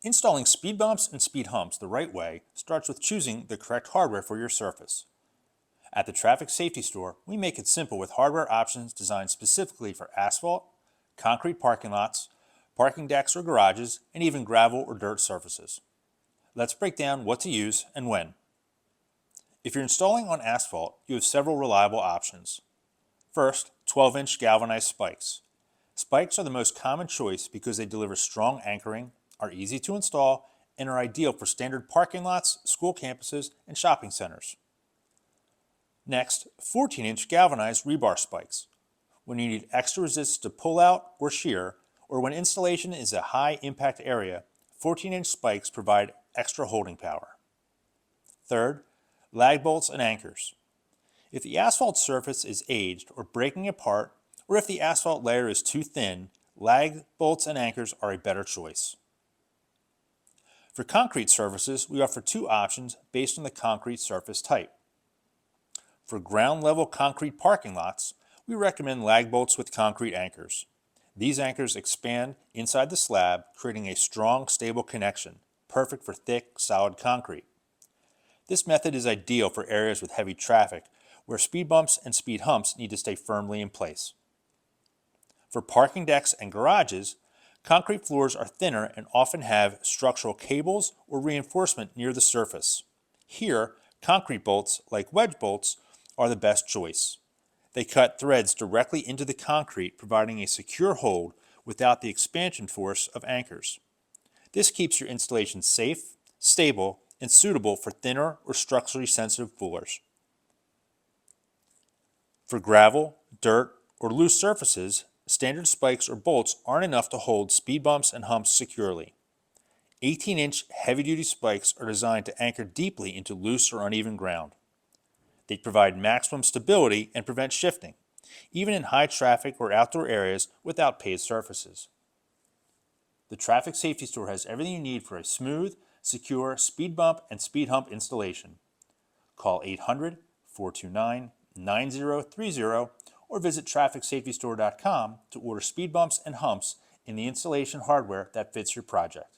Installing speed bumps and speed humps the right way starts with choosing the correct hardware for your surface. At the Traffic Safety Store, we make it simple with hardware options designed specifically for asphalt, concrete parking lots, parking decks or garages, and even gravel or dirt surfaces. Let's break down what to use and when. If you're installing on asphalt, you have several reliable options. First, 12-inch galvanized spikes. Spikes are the most common choice because they deliver strong anchoring, are easy to install, and are ideal for standard parking lots, school campuses, and shopping centers. Next, 14-inch galvanized rebar spikes. When you need extra resistance to pull out or shear, or when installation is a high impact area, 14-inch spikes provide extra holding power. Third, lag bolts and anchors. If the asphalt surface is aged or breaking apart, or if the asphalt layer is too thin, lag bolts and anchors are a better choice. For concrete surfaces, we offer two options based on the concrete surface type. For ground level concrete parking lots, we recommend lag bolts with concrete anchors. These anchors expand inside the slab, creating a strong, stable connection, perfect for thick, solid concrete. This method is ideal for areas with heavy traffic, where speed bumps and speed humps need to stay firmly in place. For parking decks and garages, concrete floors are thinner and often have structural cables or reinforcement near the surface. Here, concrete bolts, like wedge bolts, are the best choice. They cut threads directly into the concrete, providing a secure hold without the expansion force of anchors. This keeps your installation safe, stable, and suitable for thinner or structurally sensitive floors. For gravel, dirt, or loose surfaces, standard spikes or bolts aren't enough to hold speed bumps and humps securely. 18-inch heavy-duty spikes are designed to anchor deeply into loose or uneven ground. They provide maximum stability and prevent shifting, even in high traffic or outdoor areas without paved surfaces. The Traffic Safety Store has everything you need for a smooth, secure speed bump and speed hump installation. Call 800-429-9030 or visit trafficsafetystore.com to order speed bumps and humps in the installation hardware that fits your project.